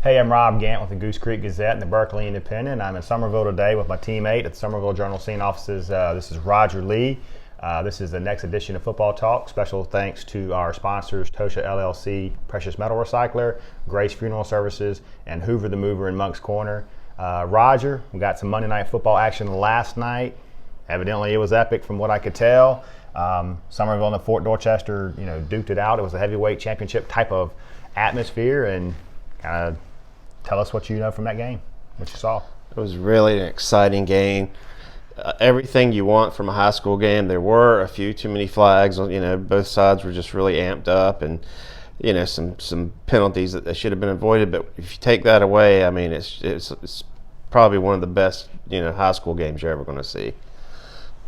Hey, I'm Rob Gantt with the Goose Creek Gazette and the Berkeley Independent. I'm in Summerville today with my teammate at the Summerville Journal Scene offices. This is Roger Lee. This is the next edition of Football Talk. Special thanks to our sponsors, Tosha LLC, Precious Metal Recycler, Grace Funeral Services, and Hoover the Mover in Monk's Corner. Roger, we got some Monday Night Football action last night. Evidently, it was epic from what I could tell. Summerville and Fort Dorchester, duked it out. It was a heavyweight championship type of atmosphere, and kind of tell us what you know from that game, what you saw. It was really an exciting game. Everything you want from a high school game. There were a few too many flags. Both sides were just really amped up, and some penalties that should have been avoided. But if you take that away, I mean, it's probably one of the best high school games you're ever going to see.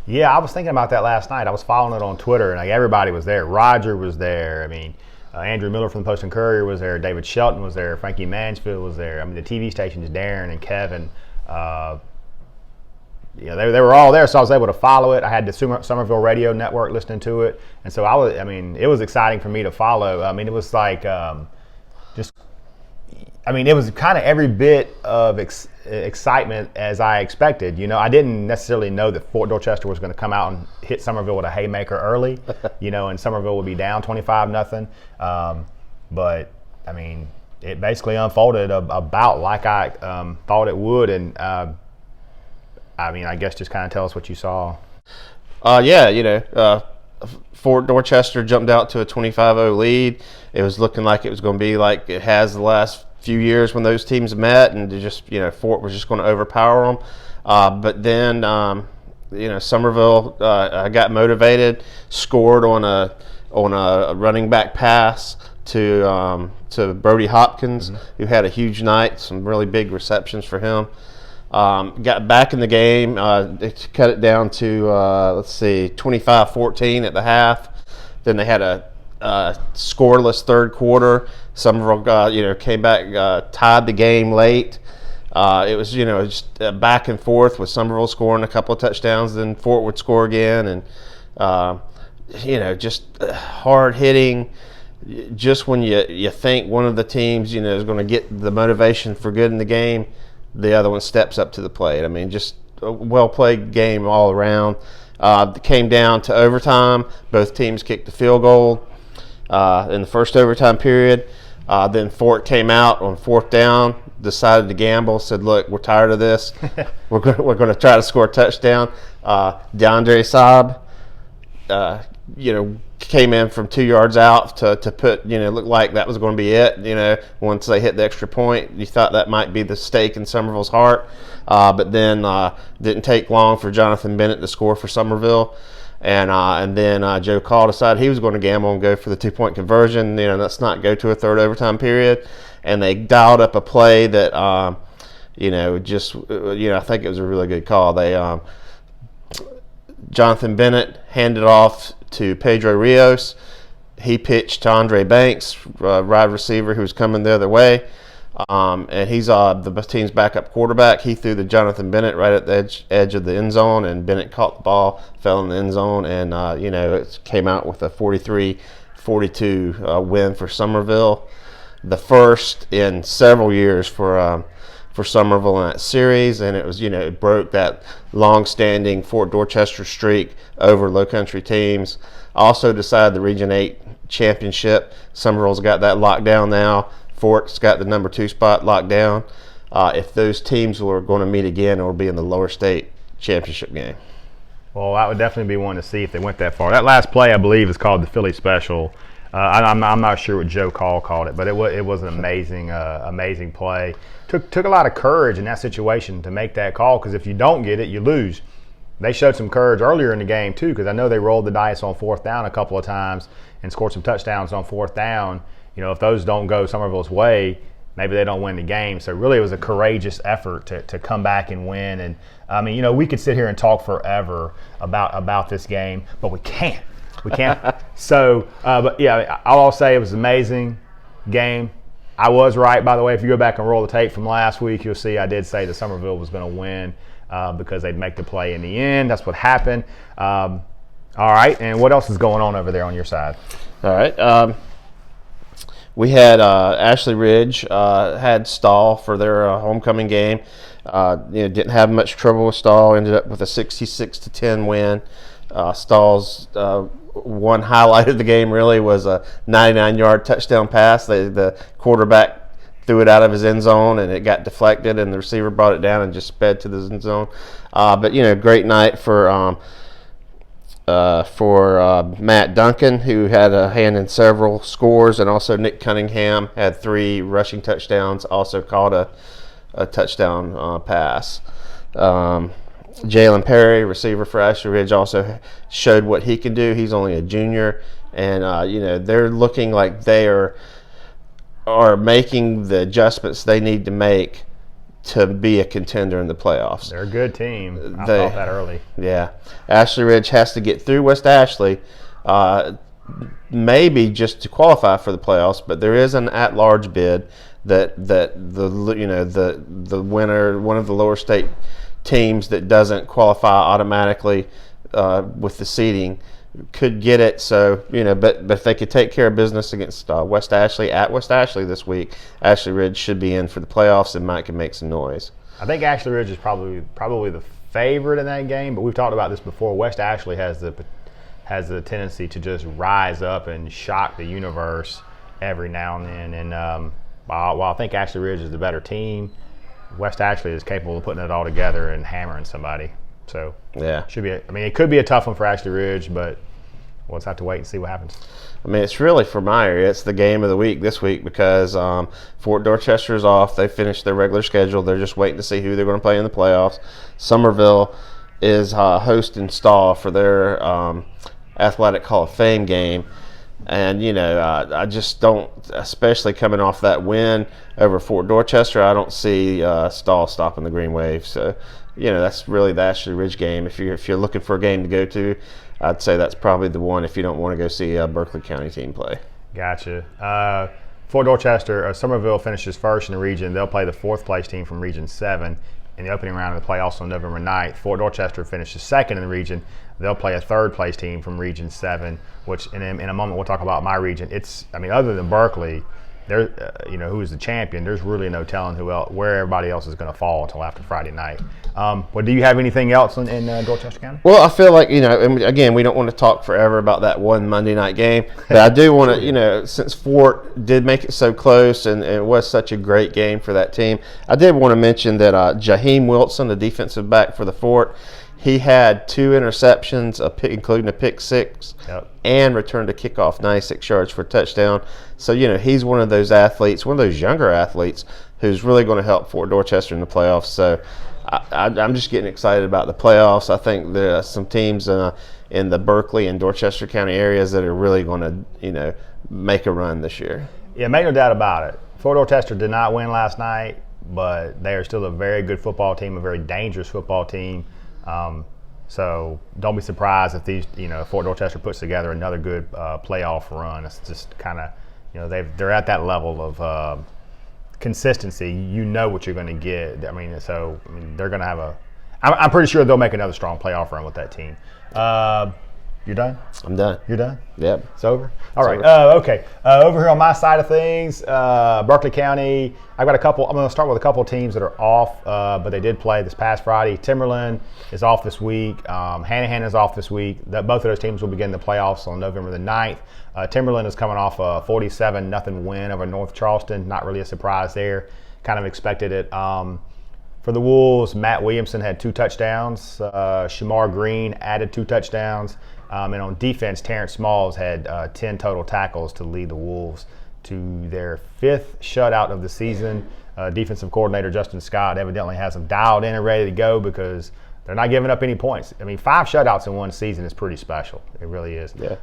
Yeah, I was thinking about that last night. I was following it on Twitter, and everybody was there. Roger was there. Andrew Miller from the Post and Courier was there. David Shelton was there. Frankie Mansfield was there. The TV stations, Darren and Kevin, they were all there, so I was able to follow it. I had the Summerville radio network listening to it, and so it was exciting for me to follow. It was like it was kind of every bit of excitement as I expected. I didn't necessarily know that Fort Dorchester was going to come out and hit Summerville with a haymaker early, and Summerville would be down 25-0. But it basically unfolded about like I thought it would, and I guess just kind of tell us what you saw. Fort Dorchester jumped out to a 25-0 lead. It was looking like it was going to be like it has the last few years when those teams met, and Fort was just going to overpower them. But then Summerville got motivated, scored on a running back pass to Brody Hopkins, who had a huge night, some really big receptions for him. Got back in the game. They cut it down to 25-14 at the half. Then they had a scoreless third quarter. Summerville came back, tied the game late. It was just back and forth with Summerville scoring a couple of touchdowns, then Fort would score again, and just hard hitting. Just when you think one of the teams is going to get the motivation for good in the game, the other one steps up to the plate. Just a well-played game all around. It came down to overtime. Both teams kicked the field goal in the first overtime period. Then Fort came out on fourth down, decided to gamble, said, look, we're tired of this. we're going to try to score a touchdown. DeAndre Saab, came in from 2 yards out to put, looked like that was going to be it. Once they hit the extra point, you thought that might be the stake in Summerville's heart. But then didn't take long for Jonathan Bennett to score for Summerville. And then Joe Call decided he was going to gamble and go for the 2-point conversion. Let's not go to a third overtime period. And they dialed up a play that, I think it was a really good call. Jonathan Bennett handed off to Pedro Rios. He pitched to Andre Banks, wide receiver who was coming the other way. And he's the team's backup quarterback. He threw to Jonathan Bennett right at the edge of the end zone, and Bennett caught the ball, fell in the end zone, and it came out with a 43-42 win for Summerville, the first in several years for Summerville in that series, and it was it broke that long-standing Fort Dorchester streak over Lowcountry teams. Also decided the Region 8 championship. Summerville's got that locked down now. Fort's got the number 2 spot locked down. If those teams were going to meet again, it would be in the lower state championship game. Well, that would definitely be one to see if they went that far. That last play, I believe, is called the Philly Special. I'm not sure what Joe Call called it, but it was an amazing play. Took a lot of courage in that situation to make that call, because if you don't get it, you lose. They showed some courage earlier in the game too, because I know they rolled the dice on fourth down a couple of times and scored some touchdowns on fourth down. If those don't go Summerville's way, maybe they don't win the game. So really, it was a courageous effort to come back and win. And we could sit here and talk forever about this game, but we can't. We can't. But yeah, I'll say it was an amazing game. I was right, by the way. If you go back and roll the tape from last week, you'll see I did say that Summerville was going to win because they'd make the play in the end. That's what happened. All right, and what else is going on over there on your side? All right. We had Ashley Ridge had Stahl for their homecoming game. Didn't have much trouble with Stahl. Ended up with a 66-10 win. Stahl's one highlight of the game really was a 99-yard touchdown pass. The quarterback threw it out of his end zone and it got deflected, and the receiver brought it down and just sped to the end zone. But great night for Matt Duncan, who had a hand in several scores, and also Nick Cunningham had 3 rushing touchdowns, also caught a touchdown pass. Jalen Perry, receiver for Ashley Ridge, also showed what he can do. He's only a junior, and they're looking like they are making the adjustments they need to make to be a contender in the playoffs. They're a good team. I thought that early. Yeah. Ashley Ridge has to get through West Ashley, maybe just to qualify for the playoffs, but there is an at-large bid that the winner, one of the lower state teams that doesn't qualify automatically with the seeding, could get it. So but if they could take care of business against West Ashley at West Ashley this week, Ashley Ridge should be in for the playoffs and might can make some noise. I think Ashley Ridge is probably the favorite in that game, but we've talked about this before. West Ashley has the tendency to just rise up and shock the universe every now and then. And while I think Ashley Ridge is the better team, West Ashley is capable of putting it all together and hammering somebody. So yeah, it could be a tough one for Ashley Ridge, but we'll just have to wait and see what happens. I mean, it's really, for my area, it's the game of the week this week because Fort Dorchester is off. They finished their regular schedule. They're just waiting to see who they're going to play in the playoffs. Summerville is hosting Stahl for their Athletic Hall of Fame game. And, I just don't, especially coming off that win over Fort Dorchester, I don't see Stahl stopping the Green Wave. So, that's really the Ashley Ridge game. If you're looking for a game to go to, I'd say that's probably the one if you don't want to go see a Berkeley County team play. Gotcha. Fort Dorchester, Summerville finishes first in the region. They'll play the 4th place team from Region 7 in the opening round of the playoffs on November 9th. Fort Dorchester finishes second in the region. They'll play a 3rd place team from Region 7, which in a moment we'll talk about my region. Other than Berkeley, who is the champion, there's really no telling where everybody else is going to fall until after Friday night. Do you have anything else in Dorchester County? Well, I feel like, and again, we don't want to talk forever about that one Monday night game, but I do want to, since Fort did make it so close and it was such a great game for that team, I did want to mention that Jaheim Wilson, the defensive back for the Fort, he had 2 interceptions, including a pick 6, and returned a kickoff 96 yards for a touchdown. So, he's one of those athletes, one of those younger athletes, who's really going to help Fort Dorchester in the playoffs. So, I'm just getting excited about the playoffs. I think there are some teams in the Berkeley and Dorchester County areas that are really going to, make a run this year. Yeah, make no doubt about it. Fort Dorchester did not win last night, but they are still a very good football team, a very dangerous football team. So don't be surprised if Fort Dorchester puts together another good playoff run. It's just kind of, they're at that level of consistency. You know what you're going to get. They're going to have I'm pretty sure they'll make another strong playoff run with that team. You're done? I'm done. You're done? Yep. It's over? All right. Okay. Over here on my side of things, Berkeley County, I'm going to start with a couple of teams that are off, but they did play this past Friday. Timberland is off this week. Hanahan is off this week. Both of those teams will begin the playoffs on November the 9th. Timberland is coming off a 47-0 win over North Charleston. Not really a surprise there. Kind of expected it. For the Wolves, Matt Williamson had 2 touchdowns. Shamar Green added 2 touchdowns. And on defense, Terrence Smalls had 10 total tackles to lead the Wolves to their 5th shutout of the season. Defensive coordinator Justin Scott evidently has them dialed in and ready to go because they're not giving up any points. 5 shutouts in one season is pretty special. It really is. Yeah.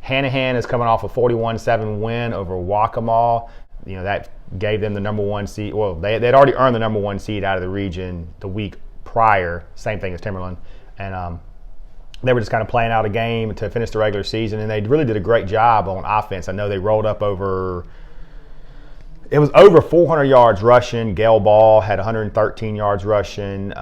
Hanahan is coming off a 41-7 win over Waccamaw. That gave them the number 1 seed. Well, they'd already earned the number 1 seed out of the region the week prior. Same thing as Timberland. And they were just kind of playing out a game to finish the regular season, and they really did a great job on offense. I know they rolled up over 400 yards rushing. Gail Ball had 113 yards rushing.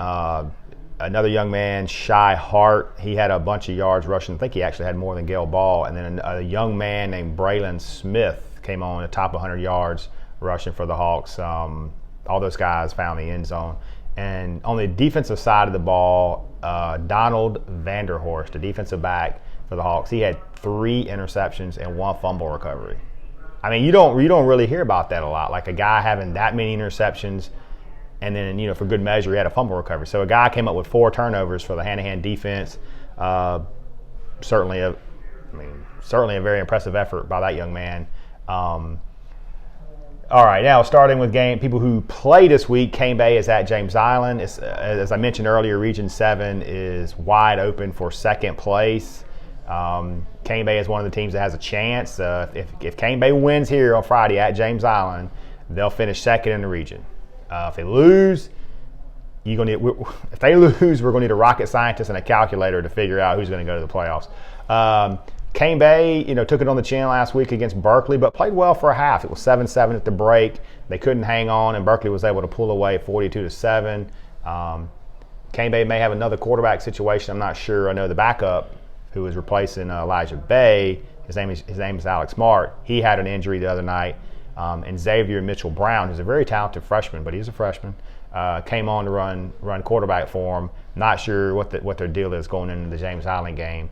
Another young man, Shy Hart, he had a bunch of yards rushing. I think he actually had more than Gail Ball. And then a young man named Braylon Smith came on the top 100 yards rushing for the Hawks. All those guys found the end zone. And on the defensive side of the ball, Donald Vanderhorst, the defensive back for the Hawks, he had 3 interceptions and 1 fumble recovery. I mean, you don't really hear about that a lot, like a guy having that many interceptions, and then, for good measure, he had a fumble recovery. So a guy came up with 4 turnovers for the hand-to-hand defense. Certainly a very impressive effort by that young man. All right, now starting with people who play this week, Cane Bay is at James Island. As I mentioned earlier, Region 7 is wide open for second place. Cane Bay is one of the teams that has a chance. If Cane Bay wins here on Friday at James Island, they'll finish second in the region. If they lose, we're going to need a rocket scientist and a calculator to figure out who's going to go to the playoffs. Cane Bay, took it on the chin last week against Berkeley, but played well for a half. It was 7-7 at the break. They couldn't hang on, and Berkeley was able to pull away 42-7. Cane Bay may have another quarterback situation. I'm not sure. I know the backup, who was replacing Elijah Bay, his name is Alex Mart. He had an injury the other night. And Xavier Mitchell Brown, who's a very talented freshman, but he's a freshman, came on to run quarterback for him. Not sure what their deal is going into the James Island game.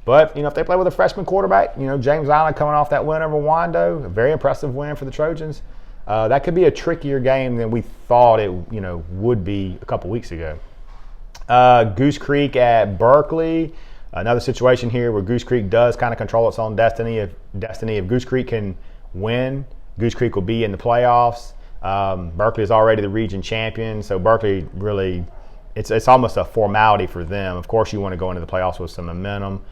But if they play with a freshman quarterback, James Island coming off that win over Wando, a very impressive win for the Trojans. That could be a trickier game than we thought it would be a couple weeks ago. Goose Creek at Berkeley. Another situation here where Goose Creek does kind of control its own destiny. If Goose Creek can win, Goose Creek will be in the playoffs. Berkeley is already the region champion, so Berkeley really, it's almost a formality for them. Of course, you want to go into the playoffs with some momentum.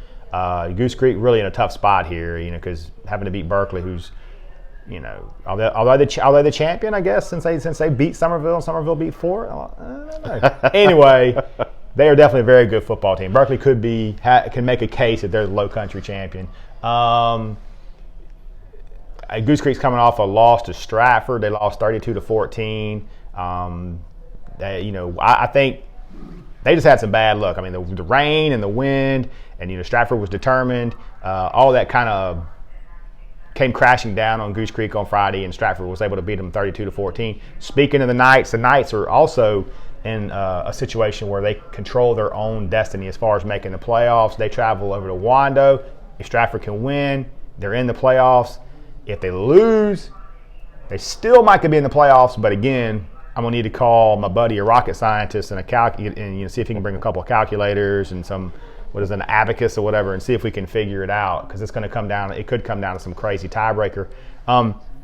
Goose Creek really in a tough spot here, because having to beat Berkeley, who's, although the champion, I guess, since they beat Summerville and Summerville beat Fort. Anyway, they are definitely a very good football team. Berkeley can make a case that they're the Lowcountry champion. Goose Creek's coming off a loss to Stratford. They lost 32-14. I think they just had some bad luck. I mean, the rain and the wind, and Stratford was determined. All that kind of came crashing down on Goose Creek on Friday, and Stratford was able to beat them 32-14. Speaking of the Knights are also in a situation where they control their own destiny as far as making the playoffs. They travel over to Wando. If Stratford can win, they're in the playoffs. If they lose, they still might could be in the playoffs, but again, I'm gonna need to call my buddy, a rocket scientist, and see if he can bring a couple of calculators and some, an abacus or whatever, and see if we can figure it out, because it's going to come down. It could come down to some crazy tiebreaker.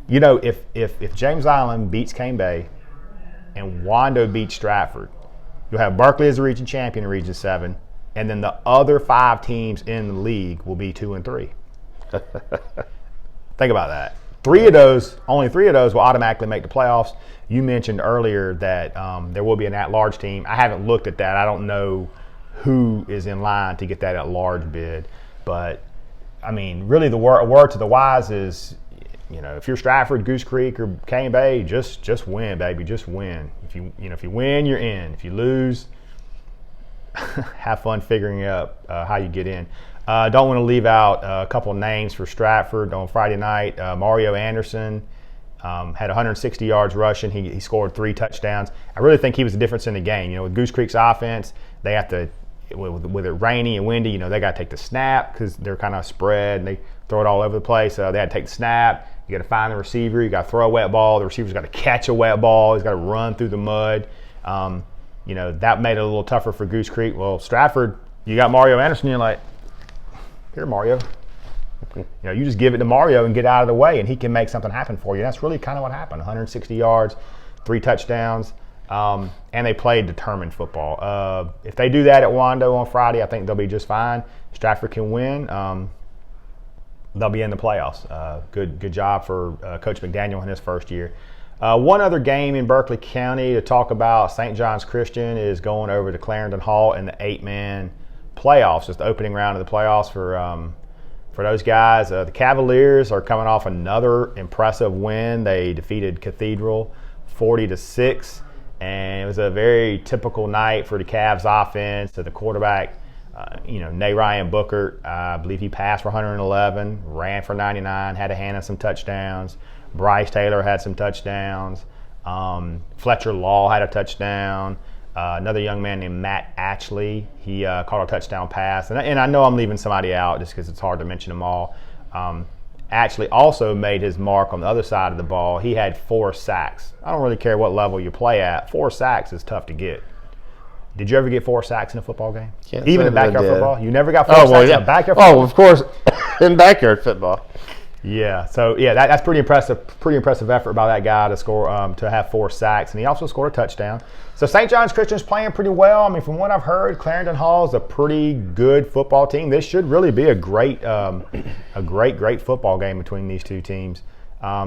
If James Island beats Cane Bay and Wando beats Stratford, you'll have Berkeley as the region champion in Region 7, and then the other 5 teams in the league will be 2 and 3. Think about that. Only three of those will automatically make the playoffs. You mentioned earlier that there will be an at-large team. I haven't looked at that. I don't know who is in line to get that at-large bid. But, I mean, really a word to the wise is, if you're Stratford, Goose Creek, or Cane Bay, just win, baby. Just win. If you win, you're in. If you lose, have fun figuring out how you get in. Don't want to leave out a couple of names for Stratford on Friday night. Mario Anderson had 160 yards rushing. He scored 3 touchdowns. I really think he was the difference in the game. With Goose Creek's offense, they have to, with it rainy and windy, they got to take the snap because they're kind of spread and they throw it all over the place. They had to take the snap. You got to find the receiver. You got to throw a wet ball. The receiver's got to catch a wet ball. He's got to run through the mud. That made it a little tougher for Goose Creek. Well, Stratford, you got Mario Anderson. You're like, here, Mario. You just give it to Mario and get out of the way, and he can make something happen for you. That's really kind of what happened. 160 yards, 3 touchdowns, and they played determined football. If they do that at Wando on Friday, I think they'll be just fine. Stratford can win. They'll be in the playoffs. Good job for Coach McDaniel in his first year. One other game in Berkeley County to talk about, St. John's Christian is going over to Clarendon Hall in the 8-man playoffs. Just the opening round of the playoffs for those guys. The Cavaliers are coming off another impressive win. They defeated Cathedral 40-6, and it was a very typical night for the Cavs offense. So the quarterback Ryan Booker, I believe he passed for 111, ran for 99, had a hand on some touchdowns. Bryce Taylor had some touchdowns. Fletcher Law had a touchdown. Another young man named Matt Ashley, he caught a touchdown pass. And I know I'm leaving somebody out just because it's hard to mention them all. Ashley also made his mark on the other side of the ball. He had 4 sacks. I don't really care what level you play at. 4 sacks is tough to get. Did you ever get 4 sacks in a football game? Even in backyard football? You never got 4 sacks in backyard football? Oh, of course, in backyard football. Yeah, so that's pretty impressive. Pretty impressive effort by that guy to score, to have 4 sacks, and he also scored a touchdown. So St. John's Christian's playing pretty well. I mean, from what I've heard, Clarendon Hall is a pretty good football team. This should really be a great football game between these two teams.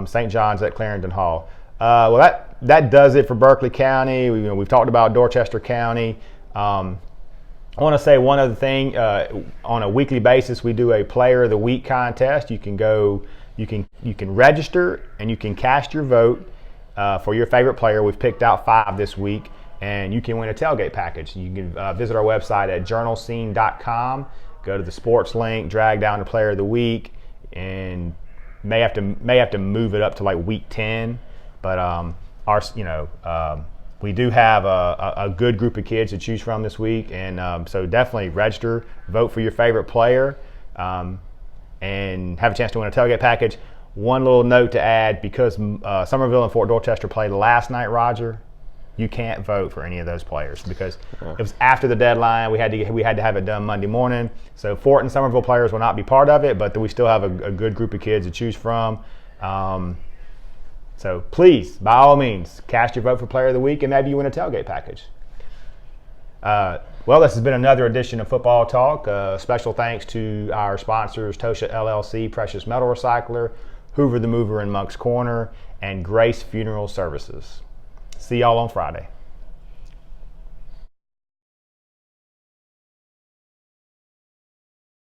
St. John's at Clarendon Hall. Well, that does it for Berkeley County. We've talked about Dorchester County. I want to say one other thing. On a weekly basis, we do a Player of the Week contest. You can register and you can cast your vote for your favorite player. We've picked out 5 this week, and you can win a tailgate package. You can visit our website at journalscene.com. Go to the sports link, drag down the Player of the Week, and may have to move it up to like week 10. But we do have a good group of kids to choose from this week, and so definitely register, vote for your favorite player, and have a chance to win a tailgate package. One little note to add, because Summerville and Fort Dorchester played last night, Roger, you can't vote for any of those players because it was after the deadline. We had to have it done Monday morning. So Fort and Summerville players will not be part of it, but we still have a good group of kids to choose from. So please, by all means, cast your vote for Player of the Week, and maybe you win a tailgate package. Well, this has been another edition of Football Talk. Special thanks to our sponsors, Tosha LLC, Precious Metal Recycler, Hoover the Mover in Monk's Corner, and Grace Funeral Services. See y'all on Friday.